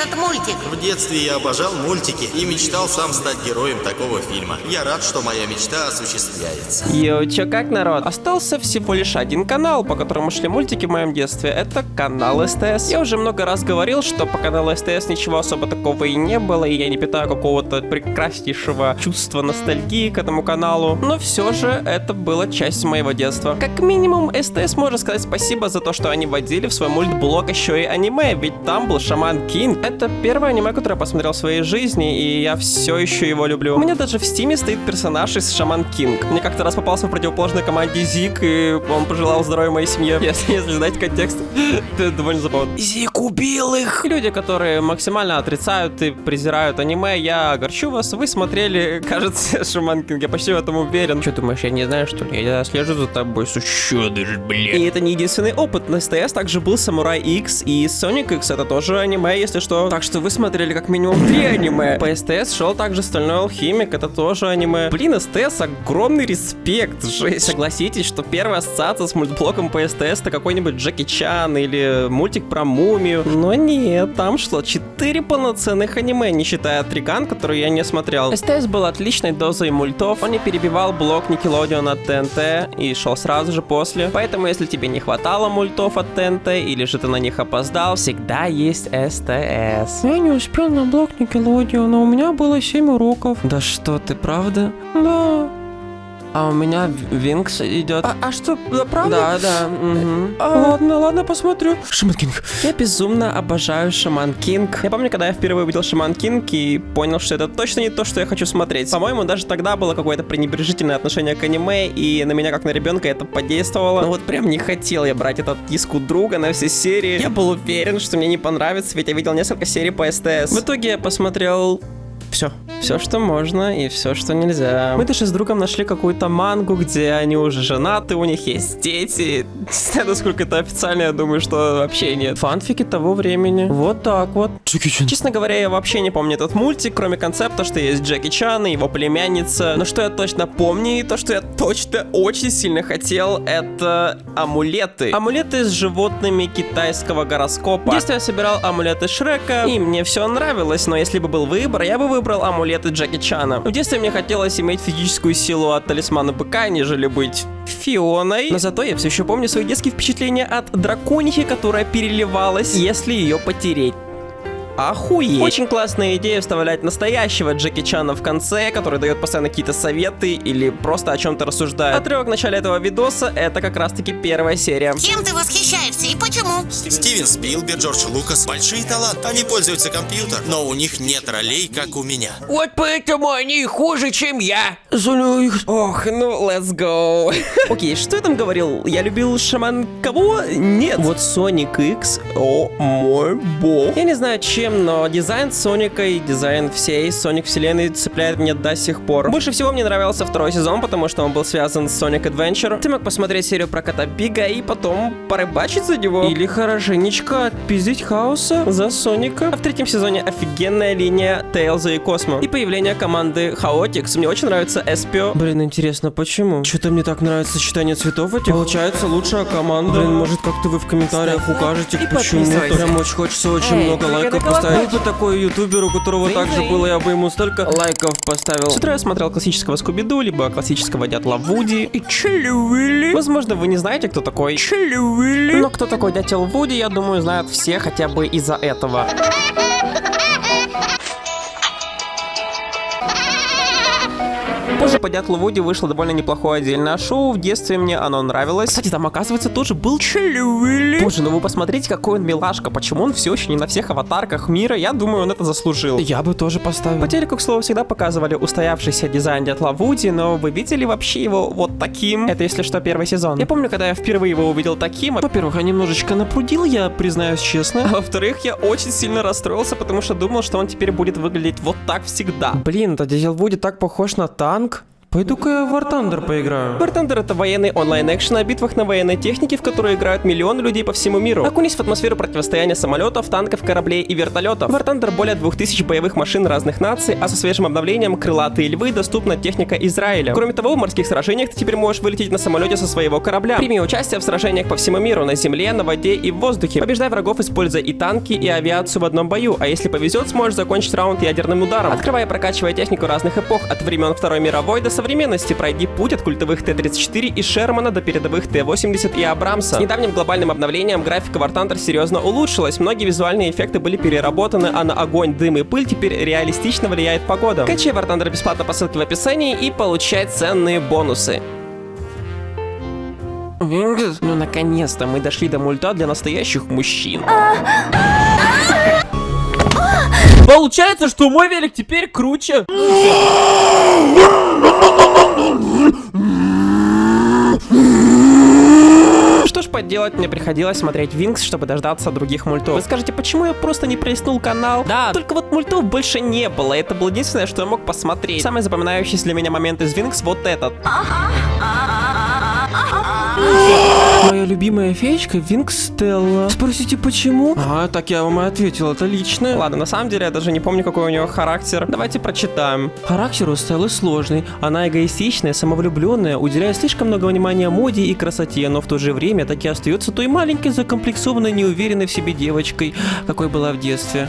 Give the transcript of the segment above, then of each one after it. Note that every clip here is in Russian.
этот мультик? В детстве я обожал мультики и мечтал сам стать героем такого фильма. Я рад, что моя мечта осуществляется. Йоу, чё как, народ? Остался всего лишь один канал, по которому шли мультики в моем детстве. Это канал СТС. Я уже много раз говорил, что по каналу СТС ничего особо такого и не было, и я не питаю какого-то прекраснейшего чувства ностальгии к этому каналу. Но все же это была часть моего детства. Как минимум, СТС может сказать спасибо за то, что они вводили в свой мультблог еще и аниме, ведь там был Шаман Кинг. Это первое аниме, которое я посмотрел в своей жизни, и я все еще его люблю. У меня даже в стиме стоит персонаж из Шаман Кинг. Мне как-то раз попался в противоположной команде Зик, и он пожелал здоровья моей семье. Если знать контекст, это довольно забавно. Зик убил их! Люди, которые максимально отрицают и презирают аниме, я огорчу вас. Вы смотрели, кажется, Шаман Кинг, я почти в этом уверен. Что думаешь, я не знаю, что ли? Я слежу за тобой, сущёдыш, блин. И это не единственный опыт. На СТС также был Самурай X и Sonic X. Это тоже аниме, если что. Так что вы смотрели как минимум 3 аниме. По СТС шел также Стальной Алхимик. Это тоже аниме. Блин, СТС, огромный респект. Жесть. Согласитесь, что первая ассоциация с мультблоком по СТС это какой-нибудь Джеки Чан или мультик про мумию. Но нет, там шло 4 полноценных аниме, не считая Триган, который я не смотрел. СТС был отличной дозой мультов. Он не перебивал блок Nickelodeon от ТНТ и шел сразу же после. Поэтому, если тебе не хватало мультов от ТНТ или же ты на них опоздал, всегда есть СТС. Я не успел на блок Nickelodeon, но у меня было 7 уроков. Да что ты, правда? Да. А у меня Винкс идет. А что, да, правда? Да. Угу. Ладно, посмотрю. Шаман Кинг. Я безумно обожаю Шаман Кинг. Я помню, когда я впервые увидел Шаман Кинг и понял, что это точно не то, что я хочу смотреть. По-моему, даже тогда было какое-то пренебрежительное отношение к аниме, и на меня, как на ребенка, это подействовало. Но вот прям не хотел я брать этот диск у друга на все серии. Я был уверен, что мне не понравится, ведь я видел несколько серий по СТС. В итоге я посмотрел все, что можно и все, что нельзя. Мы даже с другом нашли какую-то мангу, где они уже женаты, у них есть дети. Не знаю, насколько это официально, я думаю, что вообще нет. Фанфики того времени. Вот так вот. Джеки Чан. Честно говоря, я вообще не помню этот мультик, кроме концепта, что есть Джеки Чан и его племянница. Но что я точно помню и то, что я точно очень сильно хотел, это амулеты. Амулеты с животными китайского гороскопа. В детстве я собирал амулеты Шрека, и мне все нравилось, но если бы был выбор, я бы выбрал амулеты Джеки Чана. В детстве мне хотелось иметь физическую силу от талисмана быка, нежели быть Фионой. Но зато я все еще помню свои детские впечатления от драконихи, которая переливалась, если ее потереть. Охуеть. Очень классная идея вставлять настоящего Джеки Чана в конце, который дает постоянно какие-то советы или просто о чем-то рассуждает. Отрывок в начале этого видоса — это как раз-таки первая серия. Чем ты восхищаешься и почему? Стивен Спилберг, Джордж Лукас — большие таланты. Они пользуются компьютером, но у них нет ролей, как у меня. Вот поэтому они хуже, чем я. Ох, ну, let's go. Окей, что я там говорил? Я любил Шаман кого? Нет. Вот Sonic X, о мой бог. Я не знаю, чем, но дизайн Соника и дизайн всей Соник вселенной цепляет меня до сих пор. Больше всего мне нравился второй сезон, потому что он был связан с Sonic Adventure. Ты мог посмотреть серию про кота Бига и потом порыбачить за него. Или хорошенечко отпиздить хаоса за Соника. А в третьем сезоне офигенная линия Тейлза и Космо. И появление команды Хаотикс. Мне очень нравится Эспио. Блин, интересно, почему? Что-то мне так нравится сочетание цветов этих. Получается лучшая команда. Блин, может как-то вы в комментариях укажете, почему. Прям очень хочется очень много лайков поставить. Был бы такой ютубер, у которого также было, я бы ему столько лайков поставил. С утра я смотрел классического Скуби-Ду, либо классического Дятла Вуди и Чили. Возможно, вы не знаете, кто такой Чили. Но кто такой Дятел Вуди, я думаю, знают все хотя бы из-за этого. Позже по Дятлу Вуди вышло довольно неплохое отдельное шоу. В детстве мне оно нравилось. Кстати, там, оказывается, тоже был Чили. Боже, ну вы посмотрите, какой он милашка. Почему он все еще не на всех аватарках мира? Я думаю, он это заслужил. Я бы тоже поставил. По телеку, к слову, всегда показывали устоявшийся дизайн Дятла Вуди, но вы видели вообще его вот таким? Это, если что, первый сезон. Я помню, когда я впервые его увидел таким. Во-первых, я немножечко напрудил, я признаюсь честно. А во-вторых, я очень сильно расстроился, потому что думал, что он теперь будет выглядеть вот так всегда. Блин, этот Дятел Вуди так похож на танк. Пойду-ка я в War Thunder поиграю. War Thunder — это военный онлайн-экшен о битвах на военной технике, в которой играют миллионы людей по всему миру. Окунись в атмосферу противостояния самолетов, танков, кораблей и вертолетов. В War Thunder более 2000 боевых машин разных наций, а со свежим обновлением «Крылатые львы» доступна техника Израиля. Кроме того, в морских сражениях ты теперь можешь вылететь на самолете со своего корабля. Прими участие в сражениях по всему миру, на земле, на воде и в воздухе. Побеждай врагов, используя и танки, и авиацию в одном бою, а если повезет, сможешь закончить раунд ядерным ударом. Открывая и прокачивая технику разных эпох, от времен Второй мировой до современности, пройди путь от культовых Т-34 и Шермана до передовых Т-80 и Абрамса. С недавним глобальным обновлением графика War Thunder серьезно улучшилась, многие визуальные эффекты были переработаны, а на огонь, дым и пыль теперь реалистично влияет погода. Качай War Thunder бесплатно по ссылке в описании и получай ценные бонусы. Ну наконец-то мы дошли до мульта для настоящих мужчин. Получается, что мой велик теперь круче. Что ж поделать, мне приходилось смотреть Винкс, чтобы дождаться других мультов. Вы скажете, почему я просто не пролистнул канал? Да, только вот мультов больше не было, это было единственное, что я мог посмотреть. Самый запоминающийся для меня момент из Винкс вот этот. Моя любимая феечка Винкс Стелла. Спросите, почему? А, так я вам и ответил, это личное. Ладно, на самом деле я даже не помню, какой у нее характер. Давайте прочитаем. Характер у Стеллы сложный. Она эгоистичная, самовлюбленная, уделяет слишком много внимания моде и красоте, но в то же время так и остается той маленькой, закомплексованной, неуверенной в себе девочкой, какой была в детстве.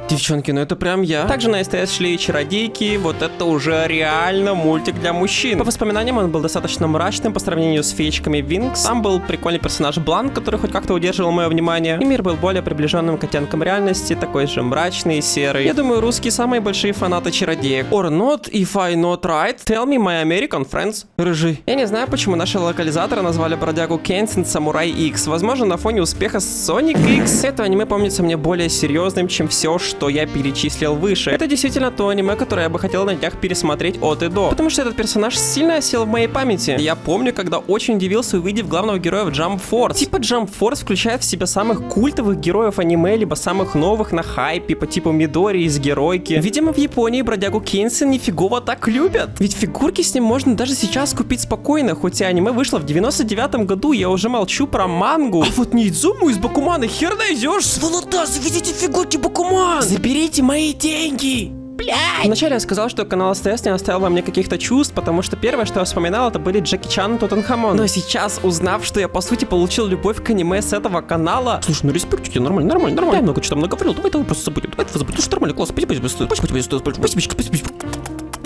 Девчонки, ну это прям я. Также на СТС шли и чародейки, вот это уже реально мультик для мужчин. По воспоминаниям он был достаточно мрачным по сравнению с феечками Винкс. Там был прикольный персонаж Бланк, который хоть как-то удерживал мое внимание. И мир был более приближенным к оттенкам реальности, такой же мрачный и серый. Я думаю, русские самые большие фанаты чародеек. Or not, if I not right, tell me my American friends. Рыжий. Я не знаю, почему наши локализаторы назвали бродягу Кенсин Самурай X. Возможно, на фоне успеха Sonic X. Это аниме помнится мне более серьезным, чем все, что я перечислил выше. Это действительно то аниме, которое я бы хотел на днях пересмотреть от и до. Потому что этот персонаж сильно осел в моей памяти. Я помню, когда очень удивился, увидев главного героя в Jump Force. Типа Jump Force включает в себя самых культовых героев аниме, либо самых новых на хайпе, по типу Мидори из Геройки. Видимо, в Японии бродягу Кенсин нифигово так любят. Ведь фигурки с ним можно даже сейчас купить спокойно, хоть и аниме вышло в 99-м году, я уже молчу про мангу. А вот Неидзуму из Бакумана хер найдешь. Сволота, заведите фигурки Бакуман! Заберите мои деньги! Блядь! Вначале я сказал, что канал СТС не оставил во мне каких-то чувств, потому что первое, что я вспоминал, это были Джеки Чан и Тутанхамон. Но сейчас, узнав, что я по сути получил любовь к аниме с этого канала... Слушай, ну респект тебе, нормально. Я много что-то наговорил, давай просто забудем. Слушай, нормально, класс,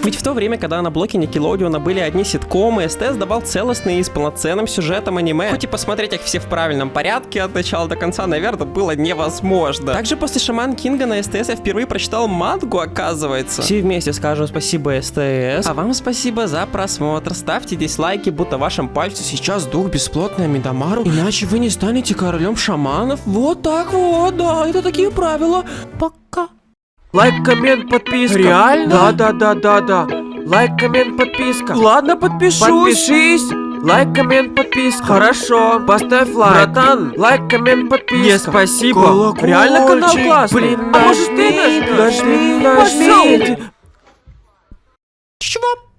ведь в то время, когда на блоке Nickelodeon были одни ситкомы, СТС давал целостные и с полноценным сюжетом аниме. Хоть и посмотреть их все в правильном порядке от начала до конца, наверное, было невозможно. Также после Шаман Кинга на СТС я впервые прочитал мангу, оказывается. Все вместе скажем спасибо СТС, а вам спасибо за просмотр. Ставьте дизлайки, будто в вашем пальце сейчас дух бесплотный Амидамару, иначе вы не станете королем шаманов. Вот так вот, да, это такие правила. Пока. Лайк, коммент, подписка. Реально? Да. Лайк, коммент, подписка. Ладно, подпишусь. Подпишись. Лайк, коммент, подписка. Хорошо. Поставь лайк. Братан, лайк, коммент, подписка. Не, спасибо. Колокольчик. Реально канал классный. Блин, а может ты нажми? Нажми.